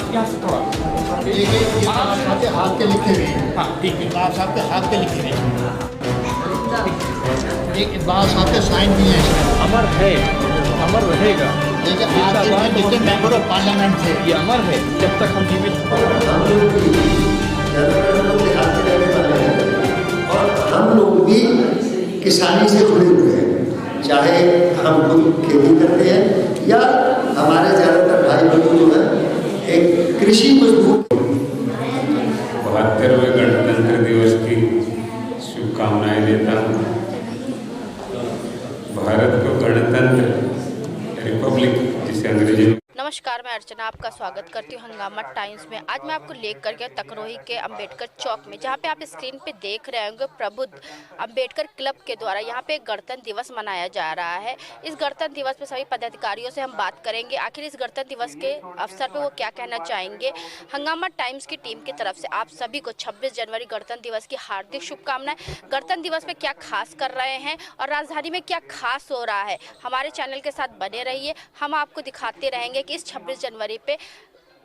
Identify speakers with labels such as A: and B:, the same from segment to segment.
A: यहाँ से थोड़ा
B: ये बाबा साहब के हाथ के लिखे हुए हैं।
A: हाँ ठीक है।
B: बाबा साहब के हाथ के लिखे हुए हैं। ये बाबा साहब के साइन भी हैं इसमें।
A: अमर है, अमर रहेगा।
B: लेकिन आज के दिन जितने मेंबर ऑफ पार्लियामेंट थे
A: ये अमर है जब तक हम जीवित हैं।
C: और हम लोग भी किसानी से जुड़े हुए हैं, चाहे हम खुद खेती करते हैं या हमारे ज़्यादातर भाई बंधु जो है एक कृषि मजदूर।
D: 72वें गणतंत्र दिवस की शुभकामनाएं देता हूँ। भारत को गणतंत्र रिपब्लिक जिसे अंग्रेजी में।
E: नमस्कार, मैं अर्चना आपका स्वागत करती हूँ हंगामा टाइम्स में। आज मैं आपको लेकर गया तकरोही के अंबेडकर चौक में, जहाँ पे आप स्क्रीन पे देख रहे होंगे प्रबुद्ध अंबेडकर क्लब के द्वारा यहाँ पे गणतंत्र दिवस मनाया जा रहा है। इस गणतंत्र दिवस पे सभी पदाधिकारियों से हम बात करेंगे, आखिर इस गणतंत्र दिवस के अवसर पे वो क्या कहना चाहेंगे। हंगामा टाइम्स की टीम की तरफ से आप सभी को 26 जनवरी गणतंत्र दिवस की हार्दिक शुभकामनाएं। गणतंत्र दिवस पे क्या खास कर रहे हैं और राजधानी में क्या खास हो रहा है, हमारे चैनल के साथ बने रहिए। हम आपको दिखाते रहेंगे कि इस 26 जनवरी पे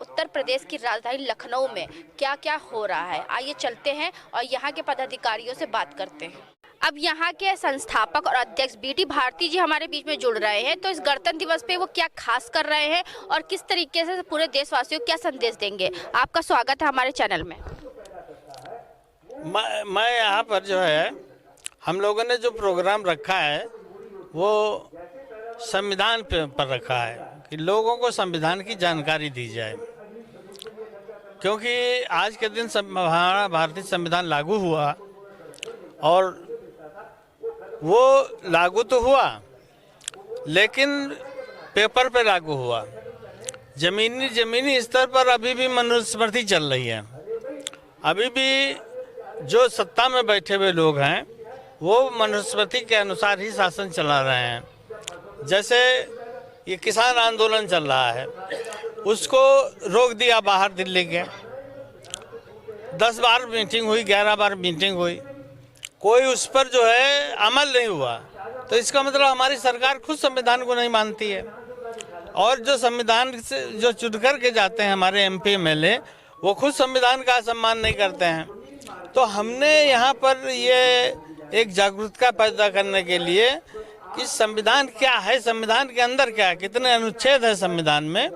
E: उत्तर प्रदेश की राजधानी लखनऊ में क्या क्या हो रहा है। आइए चलते हैं और यहाँ के पदाधिकारियों से बात करते हैं। अब यहाँ के संस्थापक और अध्यक्ष बीडी भारती जी हमारे बीच में जुड़ रहे हैं, तो इस गणतंत्र दिवस पे वो क्या खास कर रहे हैं और किस तरीके से पूरे देशवासियों को क्या संदेश देंगे। आपका स्वागत है हमारे चैनल में।
F: मैं यहाँ पर जो है हम लोगों ने जो प्रोग्राम रखा है वो संविधान पर रखा है कि लोगों को संविधान की जानकारी दी जाए, क्योंकि आज के दिन हमारा भारतीय संविधान लागू हुआ और वो लागू तो हुआ लेकिन पेपर पे लागू हुआ। जमीनी स्तर पर अभी भी मनुस्मृति चल रही है। अभी भी जो सत्ता में बैठे हुए लोग हैं वो मनुस्मृति के अनुसार ही शासन चला रहे हैं। जैसे ये किसान आंदोलन चल रहा है, उसको रोक दिया बाहर दिल्ली के। 10 बार मीटिंग हुई, 11 बार मीटिंग हुई, कोई उस पर जो है अमल नहीं हुआ। तो इसका मतलब हमारी सरकार खुद संविधान को नहीं मानती है। और जो संविधान से जो चुन कर के जाते हैं हमारे MP MLA, वो खुद संविधान का सम्मान नहीं करते हैं। तो हमने यहाँ पर ये एक जागरूकता पैदा करने के लिए कि संविधान क्या है, संविधान के अंदर क्या है, कितने अनुच्छेद है संविधान में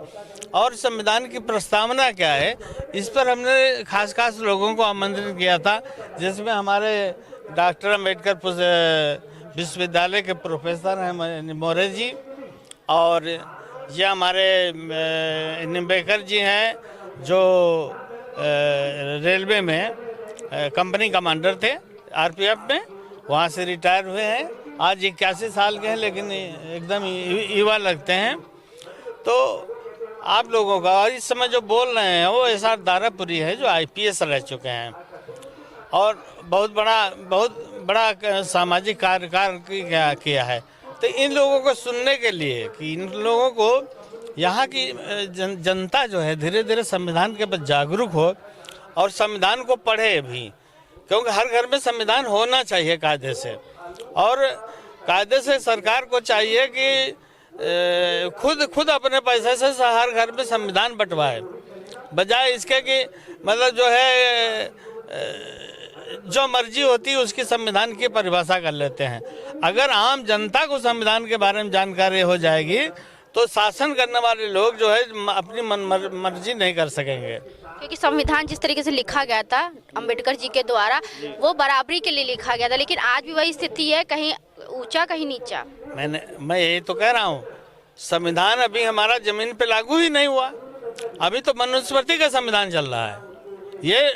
F: और संविधान की प्रस्तावना क्या है, इस पर हमने खास लोगों को आमंत्रित किया था, जिसमें हमारे डॉक्टर अम्बेडकर विश्वविद्यालय के प्रोफेसर हैं मौर्य जी, और ये हमारे निम्बेकर जी हैं जो रेलवे में कंपनी कमांडर थे RPF में, वहाँ से रिटायर हुए हैं। आज 81 साल के हैं लेकिन एकदम युवा लगते हैं। तो आप लोगों का, और इस समय जो बोल रहे हैं वो SR दारापुरी है जो IPS रह चुके हैं और बहुत बड़ा सामाजिक कार्य किया है। तो इन लोगों को सुनने के लिए कि इन लोगों को यहाँ की जनता जो है धीरे धीरे संविधान के प्रति जागरूक हो और संविधान को पढ़े भी, क्योंकि हर घर में संविधान होना चाहिए कायदे से। और कायदे से सरकार को चाहिए कि खुद अपने पैसे से हर घर में संविधान बंटवाए, बजाय इसके कि मतलब जो है जो मर्जी होती है उसकी संविधान की परिभाषा कर लेते हैं। अगर आम जनता को संविधान के बारे में जानकारी हो जाएगी तो शासन करने वाले लोग जो है अपनी मर्जी नहीं कर सकेंगे।
E: क्योंकि संविधान जिस तरीके से लिखा गया था अंबेडकर जी के द्वारा वो बराबरी के लिए लिखा गया था, लेकिन आज भी वही स्थिति है, कहीं ऊंचा कहीं नीचा।
F: मैं यही तो कह रहा हूँ, संविधान अभी हमारा जमीन पे लागू ही नहीं हुआ। अभी तो मनुस्मृति का संविधान चल रहा है। ये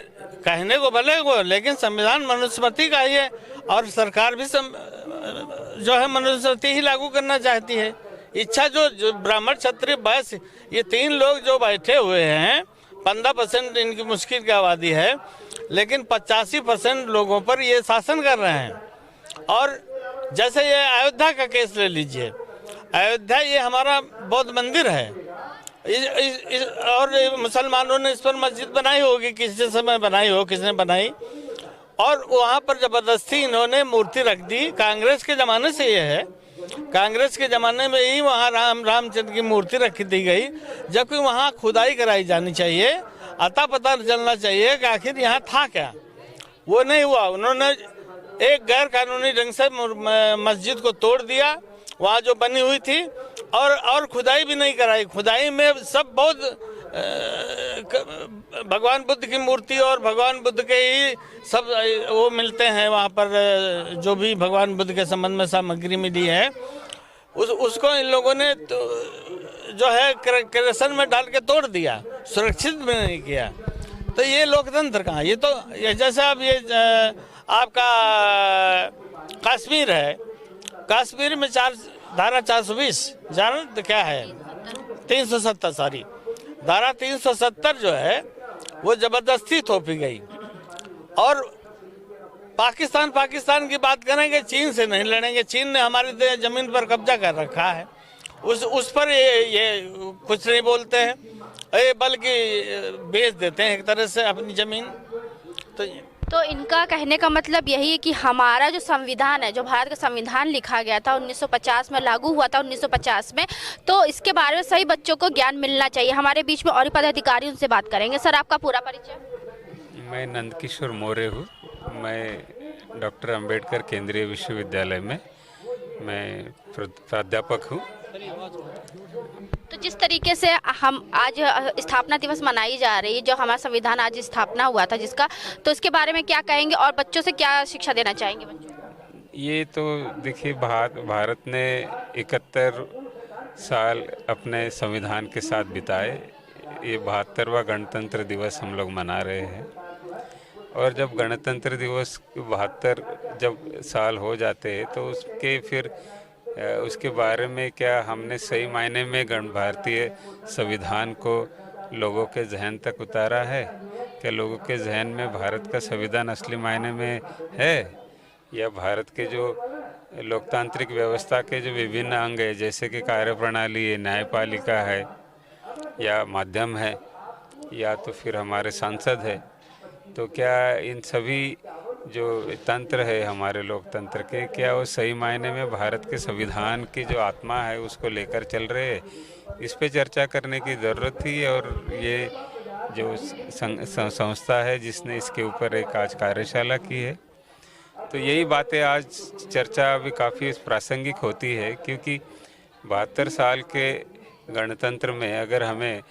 F: कहने को भले को, लेकिन संविधान मनुस्मृति का ही है और सरकार भी जो है मनुस्मृति ही लागू करना चाहती है। इच्छा जो ब्राह्मण क्षत्रिय वैश्य ये 3 लोग जो बैठे हुए हैं, 15% इनकी मुश्किल की आबादी है, लेकिन 85% लोगों पर ये शासन कर रहे हैं। और जैसे ये अयोध्या का केस ले लीजिए, अयोध्या ये हमारा बौद्ध मंदिर है और मुसलमानों ने इस पर मस्जिद बनाई होगी, किसी समय बनाई हो, किसने बनाई, और वहाँ पर जबरदस्ती इन्होंने मूर्ति रख दी। कांग्रेस के ज़माने से ये है कांग्रेस के ज़माने में ही वहाँ रामचंद्र की मूर्ति रखी दी गई, जबकि वहाँ खुदाई कराई जानी चाहिए, अता पता चलना चाहिए कि आखिर यहाँ था क्या। वो नहीं हुआ। उन्होंने एक गैर कानूनी ढंग से मस्जिद को तोड़ दिया, वहाँ जो बनी हुई थी, और खुदाई भी नहीं कराई। खुदाई में सब बहुत भगवान बुद्ध की मूर्ति और भगवान बुद्ध के ही सब वो मिलते हैं वहाँ पर, जो भी भगवान बुद्ध के संबंध में सामग्री मिली है उसको इन लोगों ने तो जो है क्रेशन में डाल के तोड़ दिया, सुरक्षित भी नहीं किया। तो ये लोकतंत्र कहाँ? ये तो जैसे अब ये आपका कश्मीर है, कश्मीर में धारा 420 जाना तो क्या है, 370 सॉरी, धारा 370 जो है वो जबरदस्ती थोपी गई। और पाकिस्तान की बात करेंगे, चीन से नहीं लड़ेंगे। चीन ने हमारी जमीन पर कब्जा कर रखा है, उस पर ये कुछ नहीं बोलते हैं, बल्कि बेच देते हैं एक तरह से अपनी जमीन।
E: तो इनका कहने का मतलब यही है कि हमारा जो संविधान है, जो भारत का संविधान लिखा गया था 1950 में, लागू हुआ था 1950 में, तो इसके बारे में सही बच्चों को ज्ञान मिलना चाहिए। हमारे बीच में और भी पदाधिकारी, उनसे बात करेंगे। सर, आपका पूरा परिचय?
D: मैं नंदकिशोर मौर्य हूँ। मैं डॉक्टर अंबेडकर केंद्रीय विश्वविद्यालय में मैं प्राध्यापक हूँ।
E: तो जिस तरीके से हम आज स्थापना दिवस मनाई जा रही है, जो हमारा संविधान आज स्थापना हुआ था जिसका, तो इसके बारे में क्या कहेंगे और बच्चों से क्या शिक्षा देना चाहेंगे बच्चों?
D: ये तो देखिए, भारत ने 71 साल अपने संविधान के साथ बिताए। ये 72वां गणतंत्र दिवस हम लोग मना रहे हैं। और जब गणतंत्र दिवस 72 जब साल हो जाते हैं तो उसके बारे में क्या हमने सही मायने में भारतीय संविधान को लोगों के जहन तक उतारा है? क्या लोगों के जहन में भारत का संविधान असली मायने में है, या भारत के जो लोकतांत्रिक व्यवस्था के जो विभिन्न अंग है, जैसे कि कार्यप्रणाली है, न्यायपालिका है, या माध्यम है, या तो फिर हमारे सांसद है, तो क्या इन सभी जो तंत्र है हमारे लोकतंत्र के, क्या वो सही मायने में भारत के संविधान की जो आत्मा है उसको लेकर चल रहे हैं? इस पे चर्चा करने की ज़रूरत थी। और ये जो संस्था है जिसने इसके ऊपर एक आज कार्यशाला की है, तो यही बातें आज चर्चा अभी काफ़ी प्रासंगिक होती है, क्योंकि 72 साल के गणतंत्र में अगर हमें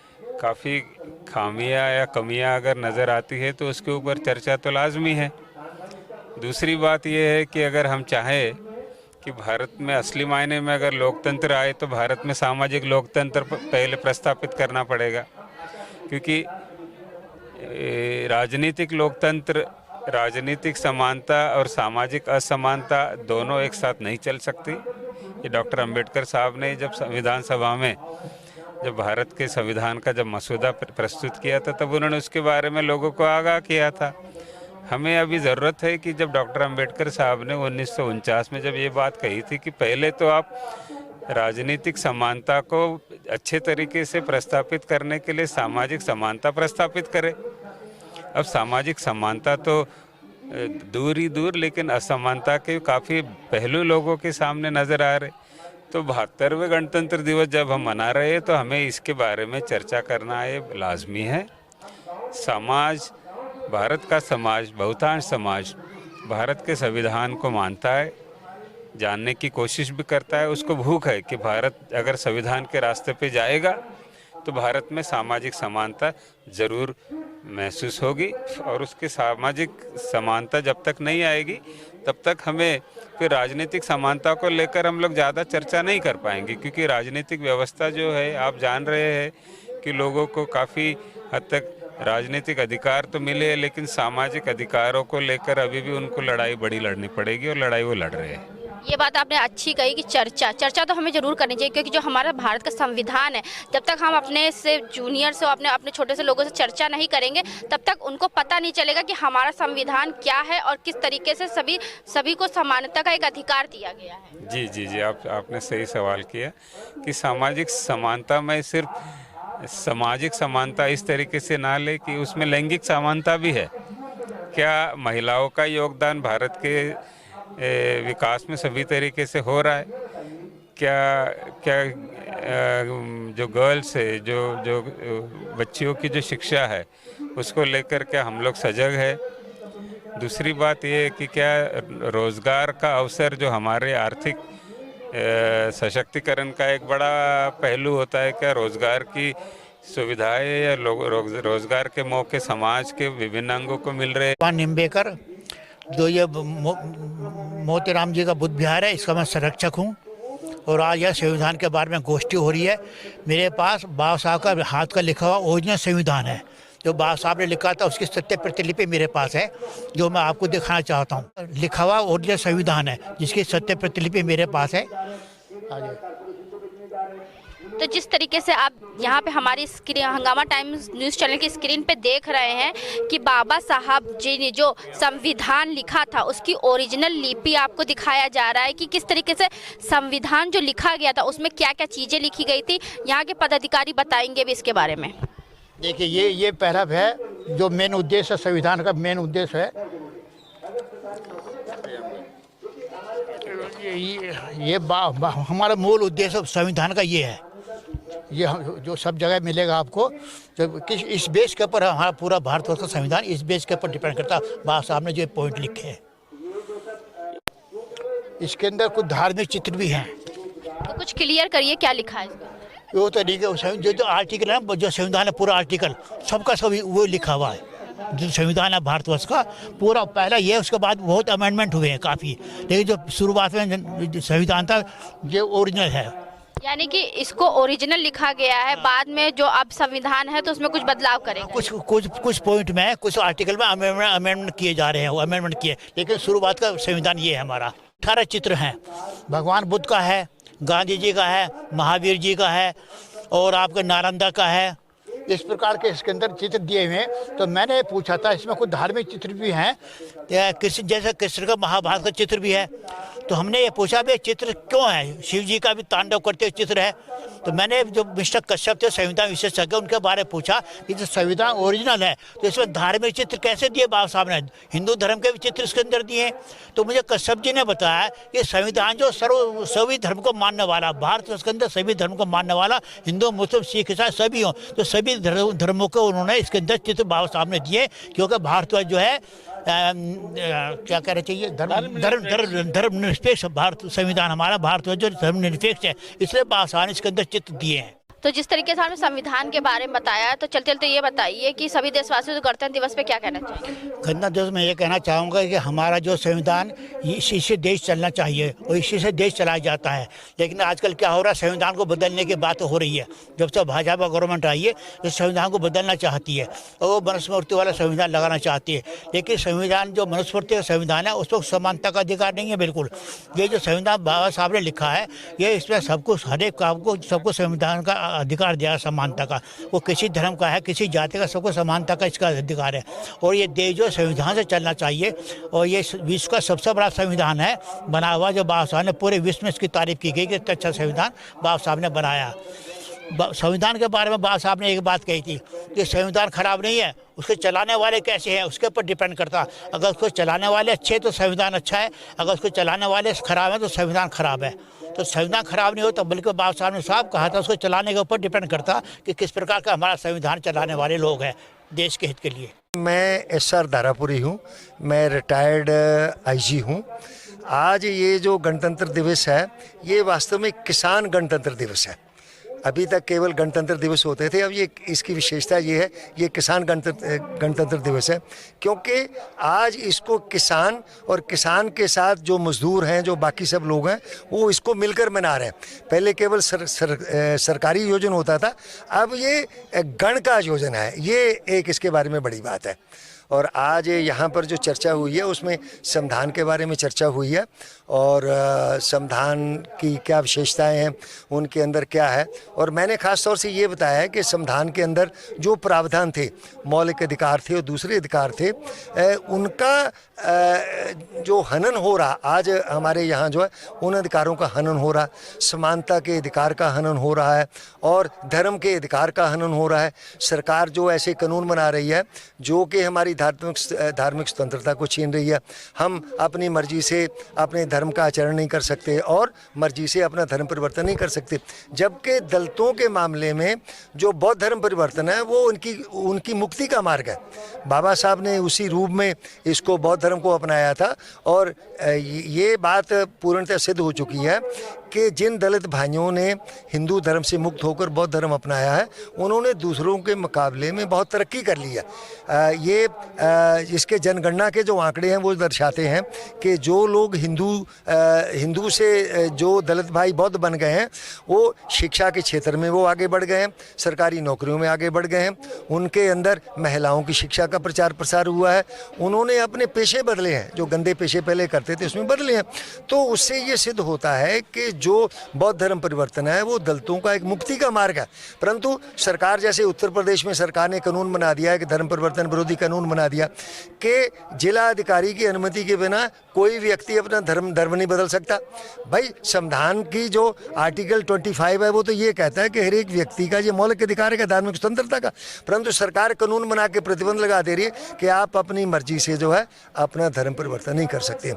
D: काफ़ी खामियां या कमियां अगर नज़र आती है तो उसके ऊपर चर्चा तो लाजमी है। दूसरी बात यह है कि अगर हम चाहें कि भारत में असली मायने में अगर लोकतंत्र आए तो भारत में सामाजिक लोकतंत्र पहले प्रस्तापित करना पड़ेगा, क्योंकि राजनीतिक लोकतंत्र, राजनीतिक समानता और सामाजिक असमानता दोनों एक साथ नहीं चल सकती। ये डॉक्टर अंबेडकर साहब ने जब संविधान सभा में जब भारत के संविधान का जब मसूदा प्रस्तुत किया था, तब उन्होंने उसके बारे में लोगों को आगाह किया था। हमें अभी ज़रूरत है कि जब डॉक्टर अंबेडकर साहब ने 1949 में जब ये बात कही थी कि पहले तो आप राजनीतिक समानता को अच्छे तरीके से प्रस्तापित करने के लिए सामाजिक समानता प्रस्तापित करें। अब सामाजिक समानता तो दूर ही दूर, लेकिन असमानता के काफ़ी पहलू लोगों के सामने नज़र आ रहे। तो 72वें गणतंत्र दिवस जब हम मना रहे हैं तो हमें इसके बारे में चर्चा करना ये लाजमी है। समाज, भारत का समाज, बहुतांश समाज भारत के संविधान को मानता है, जानने की कोशिश भी करता है। उसको भूख है कि भारत अगर संविधान के रास्ते पे जाएगा तो भारत में सामाजिक समानता ज़रूर महसूस होगी। और उसकी सामाजिक समानता जब तक नहीं आएगी तब तक हमें फिर राजनीतिक समानता को लेकर हम लोग ज़्यादा चर्चा नहीं कर पाएंगे, क्योंकि राजनीतिक व्यवस्था जो है, आप जान रहे हैं कि लोगों को काफ़ी हद तक राजनीतिक अधिकार तो मिले, लेकिन सामाजिक अधिकारों को लेकर अभी भी उनको लड़ाई बड़ी लड़नी पड़ेगी, और लड़ाई वो लड़ रहे हैं।
E: ये बात आपने अच्छी कही कि चर्चा तो हमें जरूर करनी चाहिए, क्योंकि जो हमारा भारत का संविधान है, जब तक हम अपने से जूनियर से, अपने छोटे से लोगों से चर्चा नहीं करेंगे, तब तक उनको पता नहीं चलेगा कि हमारा संविधान क्या है और किस तरीके से सभी को समानता का एक अधिकार दिया गया है।
D: जी, आपने सही सवाल किया कि सामाजिक समानता में सिर्फ सामाजिक समानता इस तरीके से ना ले कि उसमें लैंगिक समानता भी है। क्या महिलाओं का योगदान भारत के विकास में सभी तरीके से हो रहा है? क्या क्या जो गर्ल्स है, जो बच्चियों की जो शिक्षा है उसको लेकर के हम लोग सजग है। दूसरी बात ये है कि क्या रोज़गार का अवसर जो हमारे आर्थिक सशक्तिकरण का एक बड़ा पहलू होता है, क्या रोज़गार की सुविधाएं या रोज़गार के मौके समाज के विभिन्न अंगों को मिल रहे हैं।
G: निम्बेकर, जो ये मोतीराम जी का बुद्ध विहार है, इसका मैं संरक्षक हूँ और आज यह संविधान के बारे में गोष्ठी हो रही है। मेरे पास बाबा साहब का हाथ का लिखा हुआ ओरिजिनल संविधान है, जो बाबा साहब ने लिखा था उसकी सत्य प्रतिलिपि मेरे पास है, जो मैं आपको दिखाना चाहता हूँ। लिखा हुआ ओरिजिनल संविधान है जिसकी सत्य प्रतिलिपि मेरे पास है।
E: तो जिस तरीके से आप यहाँ पे हमारी स्क्रीन हंगामा टाइम्स न्यूज़ चैनल की स्क्रीन पे देख रहे हैं कि बाबा साहब जी ने जो संविधान लिखा था उसकी ओरिजिनल लिपि आपको दिखाया जा रहा है कि किस तरीके से संविधान जो लिखा गया था उसमें क्या क्या चीज़ें लिखी गई थी। यहाँ के पदाधिकारी बताएंगे भी इसके बारे में।
G: देखिए ये पैराग्राफ है जो मेन उद्देश्य है, संविधान का मेन उद्देश्य है। ये हमारा मूल उद्देश्य संविधान का ये है, ये जो सब जगह मिलेगा आपको। तो किस इस बेस के ऊपर हमारा पूरा भारतवर्ष का संविधान इस बेस के ऊपर डिपेंड करता है। बाबा साहब ने जो पॉइंट लिखे हैं, इसके अंदर कुछ धार्मिक चित्र भी हैं।
E: तो कुछ क्लियर करिए क्या लिखा है इसमें।
G: वो तरीके जो आर्टिकल है, जो संविधान है पूरा आर्टिकल सबका सब वो लिखा हुआ है। जो संविधान है भारतवर्ष का पूरा पहला ये, उसके बाद बहुत अमेंडमेंट हुए हैं काफ़ी, लेकिन जो शुरुआत में संविधान था ये ओरिजिनल है।
E: यानी कि इसको ओरिजिनल लिखा गया है, बाद में जो अब संविधान है तो उसमें कुछ बदलाव करेंगे।
G: कुछ पॉइंट में, कुछ आर्टिकल में अमेंडमेंट किए जा रहे हैं, वो अमेंडमेंट किए, लेकिन शुरुआत का संविधान ये है हमारा। 18 चित्र हैं, भगवान बुद्ध का है, गांधी जी का है, महावीर जी का है और आपका नालंदा का है। इस प्रकार के इसके अंदर चित्र दिए हुए हैं। तो मैंने पूछा था इसमें कुछ धार्मिक चित्र भी हैं, कृष्ण जैसे कृष्ण का महाभारत का चित्र भी है। तो हमने ये पूछा भी चित्र क्यों है, शिव जी का भी तांडव करते हुए चित्र है। तो मैंने जो मिस्टर कश्यप थे संविधान विशेषज्ञ, उनके बारे में पूछा कि जो संविधान ओरिजिनल है तो इसमें धार्मिक चित्र कैसे दिए बाबा साहब ने, हिंदू धर्म के भी चित्र इसके अंदर दिए। तो मुझे कश्यप जी ने बताया कि संविधान जो सभी धर्म को मानने वाला, भारत के अंदर सभी धर्म को मानने वाला, हिंदू मुस्लिम सिख ईसाई सभी हों, तो सभी धर्मों को उन्होंने इसके अंदर चित्र बाबा साहब ने दिए। क्योंकि भारतवर्ष जो है क्या कहना चाहिए, धर्मनिरपेक्ष भारत संविधान हमारा भारतवर्ष जो धर्मनिरपेक्ष है, इसलिए बाबा साहब ने इसके अंदर चित्र दिए हैं।
E: तो जिस तरीके से आपने संविधान के बारे में बताया, तो चलते चलते ये बताइए कि सभी देशवासियों को गणतंत्र दिवस पे क्या कहना चाहिए।
G: गणतंत्र दिवस में ये कहना चाहूँगा कि हमारा जो संविधान इसी से देश चलना चाहिए और इसी से देश चलाया जाता है। लेकिन आजकल क्या हो रहा है, संविधान को बदलने की बात हो रही है। जब से भाजपा गवर्नमेंट आई है तो संविधान को बदलना चाहती है और वो मनुस्मृति वाला संविधान लगाना चाहती है। लेकिन संविधान जो मनुस्मृति का संविधान है उस पर समानता का अधिकार नहीं है बिल्कुल। ये जो संविधान बाबा साहब ने लिखा है, ये इसमें सबको, हर एक काम को, सबको संविधान का अधिकार दिया समानता का। वो किसी धर्म का है, किसी जाति का, सबको समानता का इसका अधिकार है। और ये देश जो संविधान से चलना चाहिए और ये विश्व का सबसे बड़ा संविधान है बना हुआ, जो बाबा साहब ने पूरे विश्व में इसकी तारीफ की गई कि इतना अच्छा संविधान बाबा साहब ने बनाया। संविधान के बारे में बाबा साहब ने एक बात कही थी कि संविधान खराब नहीं है, उसके चलाने वाले कैसे हैं उसके ऊपर डिपेंड करता। अगर उसको चलाने वाले अच्छे तो संविधान अच्छा है, अगर उसको चलाने वाले खराब है तो संविधान खराब है। तो संविधान खराब नहीं होता, बल्कि बाबा साहब ने साहब कहा था उसको चलाने के ऊपर डिपेंड करता कि किस प्रकार का हमारा संविधान चलाने वाले लोग हैं देश के हित के लिए।
C: मैं एसआर दारापुरी हूँ, मैं रिटायर्ड आईजी हूँ। आज ये जो गणतंत्र दिवस है ये वास्तव में किसान गणतंत्र दिवस है। अभी तक केवल गणतंत्र दिवस होते थे, अब ये इसकी विशेषता ये है, ये किसान गणतंत्र दिवस है, क्योंकि आज इसको किसान और किसान के साथ जो मजदूर हैं, जो बाकी सब लोग हैं, वो इसको मिलकर मना रहे हैं। पहले केवल सरकारी योजना होता था, अब ये गण का योजना है। ये एक इसके बारे में बड़ी बात है। और आज यहाँ पर जो चर्चा हुई है उसमें संविधान के बारे में चर्चा हुई है और संविधान की क्या विशेषताएं हैं, उनके अंदर क्या है। और मैंने ख़ास तौर से ये बताया है कि संविधान के अंदर जो प्रावधान थे, मौलिक अधिकार थे और दूसरे अधिकार थे, उनका जो हनन हो रहा आज हमारे यहाँ जो है, उन अधिकारों का हनन हो रहा, समानता के अधिकार का हनन हो रहा है और धर्म के अधिकार का हनन हो रहा है। सरकार जो ऐसे कानून बना रही है जो कि हमारी धार्मिक स्वतंत्रता को छीन रही है। हम अपनी मर्जी से अपने धर्म का आचरण नहीं कर सकते और मर्जी से अपना धर्म परिवर्तन नहीं कर सकते, जबकि दलितों के मामले में जो बौद्ध धर्म परिवर्तन है वो उनकी मुक्ति का मार्ग है। बाबा साहब ने उसी रूप में इसको बौद्ध धर्म को अपनाया था और ये बात पूर्णतः सिद्ध हो चुकी है कि जिन दलित भाइयों ने हिंदू धर्म से मुक्त होकर बौद्ध धर्म अपनाया है उन्होंने दूसरों के मुकाबले में बहुत तरक्की कर ली है। ये इसके जनगणना के जो आंकड़े हैं वो दर्शाते हैं कि जो लोग हिंदू से जो दलित भाई बौद्ध बन गए हैं वो शिक्षा के क्षेत्र में वो आगे बढ़ गए हैं, सरकारी नौकरियों में आगे बढ़ गए हैं, उनके अंदर महिलाओं की शिक्षा का प्रचार प्रसार हुआ है, उन्होंने अपने पेशे बदले हैं, जो गंदे पेशे पहले करते थे उसमें बदले हैं। तो उससे ये सिद्ध होता है कि जो बौद्ध धर्म परिवर्तन है वो दलितों का एक मुक्ति का मार्ग है। परंतु सरकार, जैसे उत्तर प्रदेश में सरकार ने कानून बना दिया है कि धर्म परिवर्तन विरोधी कानून बना दिया कि जिला अधिकारी की अनुमति के बिना कोई व्यक्ति अपना धर्म नहीं बदल सकता। भाई संविधान की जो आर्टिकल 25 है वो तो ये कहता है कि हर एक व्यक्ति का ये मौलिक अधिकार है धार्मिक स्वतंत्रता का, परंतु सरकार कानून बना के प्रतिबंध लगा दे रही है कि आप अपनी मर्जी से जो है अपना धर्म परिवर्तन नहीं कर सकते।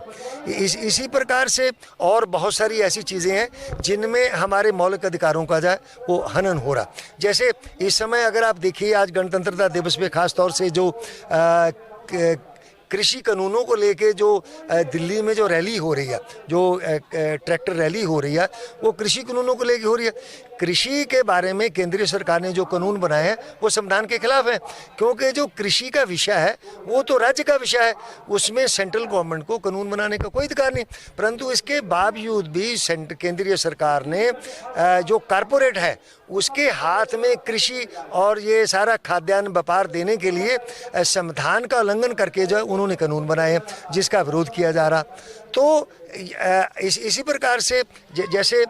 C: इसी प्रकार से और बहुत सारी ऐसी चीज़ें हैं जिनमें हमारे मौलिक अधिकारों का जो वो हनन हो रहा। जैसे इस समय अगर आप देखिए आज गणतंत्रता दिवस पे खास तौर से जो कृषि कानूनों को लेके जो दिल्ली में जो रैली हो रही है, जो ट्रैक्टर रैली हो रही है, वो कृषि कानूनों को लेके हो रही है। कृषि के बारे में केंद्रीय सरकार ने जो कानून बनाए हैं वो संविधान के खिलाफ है, क्योंकि जो कृषि का विषय है वो तो राज्य का विषय है, उसमें सेंट्रल गवर्नमेंट को कानून बनाने का कोई अधिकार नहीं। परंतु इसके बावजूद भी केंद्रीय सरकार ने जो कारपोरेट है उसके हाथ में कृषि और ये सारा खाद्यान्न व्यापार देने के लिए संविधान का उल्लंघन करके जो उन्होंने कानून बनाए हैं जिसका विरोध किया जा रहा। तो इसी प्रकार से जैसे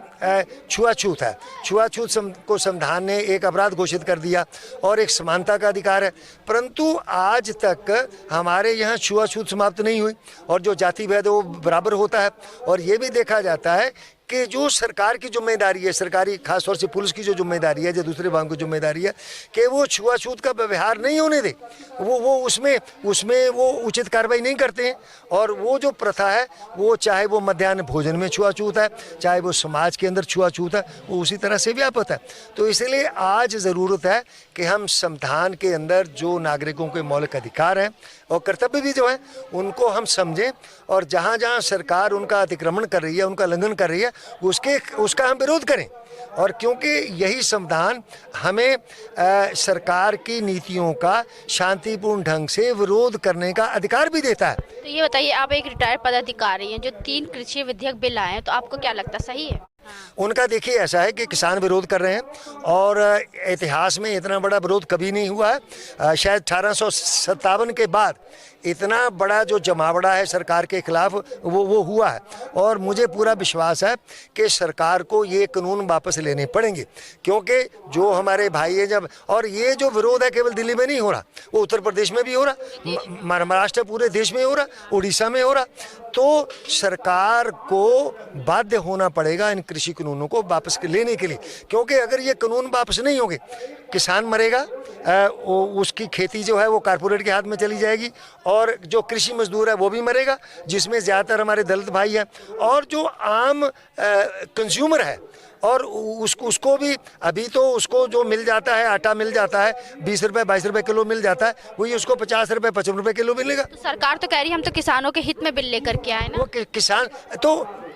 C: छुआछूत है, छुआछूत को संविधान ने एक अपराध घोषित कर दिया और एक समानता का अधिकार है, परंतु आज तक हमारे यहाँ छुआछूत समाप्त नहीं हुई और जो जाति भेद है वो बराबर होता है। और ये भी देखा जाता है कि जो सरकार की जिम्मेदारी है, सरकारी खासतौर से पुलिस की जो जिम्मेदारी है, जो दूसरे भागों की जिम्मेदारी है कि वो छुआछूत का व्यवहार नहीं होने दे, वो उसमें वो उचित कार्रवाई नहीं करते हैं। और वो जो प्रथा है वो चाहे वो मध्याह्न भोजन में छुआछूत है, चाहे वो समाज के अंदर छुआछूत है, वो उसी तरह से व्यापक है। तो इसलिए आज ज़रूरत है कि हम संविधान के अंदर जो नागरिकों के मौलिक अधिकार हैं और कर्तव्य भी जो है उनको हम समझें और जहाँ जहाँ सरकार उनका अतिक्रमण कर रही है, उनका उल्लंघन कर रही है, उसका हम विरोध करें। और क्योंकि यही संविधान हमें सरकार की नीतियों का शांतिपूर्ण ढंग से विरोध करने का अधिकार भी देता है।
E: तो ये बताइए, आप एक रिटायर्ड पदाधिकारी हैं जो 3 कृषि विधेयक बिल आए हैं, तो आपको क्या लगता है सही है?
C: उनका देखिए ऐसा है कि किसान विरोध कर रहे हैं और इतिहास में इतना बड़ा विरोध कभी नहीं हुआ है। शायद 1857 के बाद इतना बड़ा जो जमावड़ा है सरकार के खिलाफ वो हुआ है। और मुझे पूरा विश्वास है कि सरकार को ये कानून वापस लेने पड़ेंगे, क्योंकि जो हमारे भाई है जब, और ये जो विरोध है केवल दिल्ली में नहीं हो रहा, वो उत्तर प्रदेश में भी हो रहा, महाराष्ट्र पूरे देश में हो रहा, उड़ीसा में हो रहा। तो सरकार को बाध्य होना पड़ेगा इन कृषि कानूनों को वापस लेने के लिए, क्योंकि अगर ये कानून वापस नहीं होंगे किसान मरेगा, उसकी खेती जो है वो कारपोरेट के हाथ में चली जाएगी और जो कृषि मजदूर है वो भी मरेगा, जिसमें ज़्यादातर हमारे दलित भाई हैं। और जो आम कंज्यूमर है और उसको भी अभी तो उसको जो मिल जाता है, आटा मिल जाता है 20 रुपये 22 रुपये किलो मिल जाता है, वही उसको 50 रुपये 55 रुपये किलो मिलेगा।
E: तो सरकार तो कह रही है हम तो किसानों के हित में बिल लेकर के आए ना।
C: वो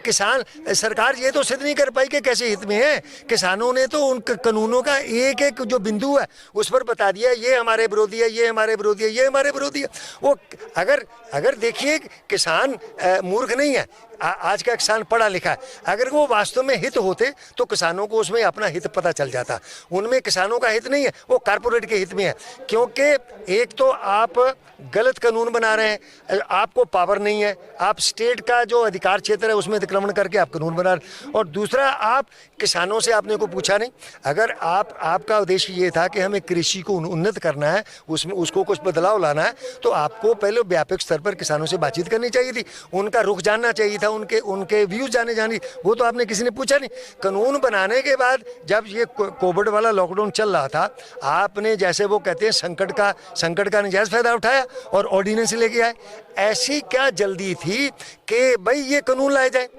C: किसान सरकार ये तो सिद्ध नहीं कर पाई कि कैसे हित में है। किसानों ने तो उन कानूनों का एक एक जो बिंदु है उस पर बता दिया ये हमारे विरोधी है, ये हमारे विरोधी है, ये हमारे विरोधी है। वो अगर देखिए किसान मूर्ख नहीं है, आज का किसान पढ़ा लिखा है। अगर वो वास्तव में हित होते तो किसानों को उसमें अपना हित पता चल जाता। उनमें किसानों का हित नहीं है, वो कारपोरेट के हित में है। क्योंकि एक तो आप गलत कानून बना रहे हैं, आपको पावर नहीं है, आप स्टेट का जो अधिकार क्षेत्र है उसमें अतिक्रमण करके आप कानून बना रहे हैं। और दूसरा, आप किसानों से आपने को पूछा नहीं। अगर आपका उद्देश्य ये था कि हमें कृषि को उन्नत करना है, उसमें उसको कुछ बदलाव लाना है, तो आपको पहले व्यापक स्तर पर किसानों से बातचीत करनी चाहिए थी, उनका रुख जानना चाहिए था, था, उनके उनके व्यूज जाने जाने, वो तो आपने किसी ने पूछा नहीं। कानून बनाने के बाद जब ये कोविड वाला लॉकडाउन चल रहा था, आपने जैसे वो कहते हैं संकट का नजायज फायदा उठाया और ऑर्डिनेंस लेके आए। ऐसी क्या जल्दी थी कि भाई ये कानून लाए जाए?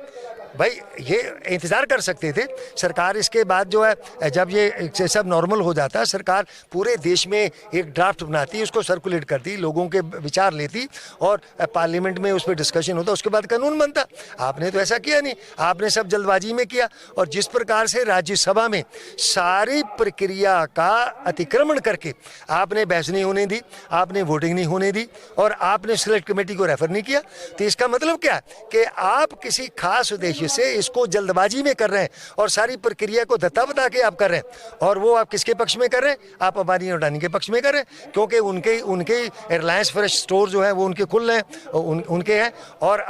C: भाई ये इंतज़ार कर सकते थे। सरकार इसके बाद जो है, जब ये सब नॉर्मल हो जाता है, सरकार पूरे देश में एक ड्राफ्ट बनाती, उसको सर्कुलेट करती, लोगों के विचार लेती और पार्लियामेंट में उस पर डिस्कशन होता, उसके बाद कानून बनता। आपने तो ऐसा किया नहीं, आपने सब जल्दबाजी में किया। और जिस प्रकार से राज्यसभा में सारी प्रक्रिया का अतिक्रमण करके आपने बहस नहीं होने दी, आपने वोटिंग नहीं होने दी और आपने सिलेक्ट कमेटी को रेफर नहीं किया, तो इसका मतलब क्या है कि आप किसी खास उद्देश्य से इसको जल्दबाजी में कर रहे हैं और सारी प्रक्रिया को धत्ता बता के आप कर रहे हैं। और वो आप किसके पक्ष में कर रहे हैं? आप अंबानी और अडानी के पक्ष में कर रहे हैं, क्योंकि उनके रिलायंस फ्रेश स्टोर जो है वो उनके खुल रहे हैं, उनके हैं। और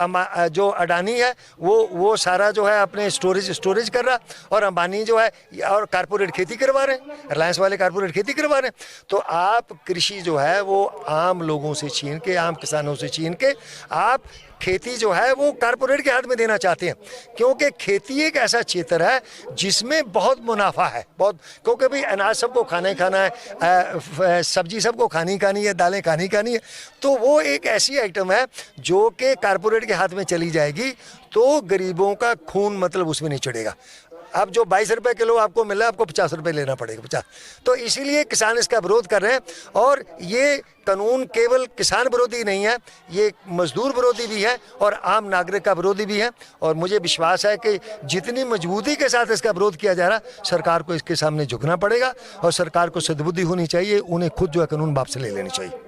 C: जो अडानी है वो सारा जो है अपने स्टोरेज कर रहा, और अंबानी जो है और कारपोरेट खेती करवा रहे हैं, रिलायंस वाले कारपोरेट खेती करवा रहे हैं। तो आप कृषि जो है वो आम लोगों से छीन के, आम किसानों से छीन के आप खेती जो है वो कारपोरेट के हाथ में देना चाहते हैं, क्योंकि खेती एक ऐसा क्षेत्र है जिसमें बहुत मुनाफा है, बहुत। क्योंकि भाई अनाज सबको खाना ही खाना है, सब्जी सबको खानी है, दालें खानी है, तो वो एक ऐसी आइटम है जो कि कारपोरेट के हाथ में चली जाएगी तो गरीबों का खून मतलब उसमें नहीं चढ़ेगा। अब जो 22 रुपये किलो आपको मिल रहा है, आपको 50 रुपये लेना पड़ेगा, 50। तो इसीलिए किसान इसका विरोध कर रहे हैं। और ये कानून केवल किसान विरोधी नहीं है, ये मजदूर विरोधी भी है और आम नागरिक का विरोधी भी है। और मुझे विश्वास है कि जितनी मजबूती के साथ इसका विरोध किया जा रहा है, सरकार को इसके सामने झुकना पड़ेगा और सरकार को सद्बुद्धि होनी चाहिए, उन्हें खुद जो है कानून वापस ले लेनी चाहिए।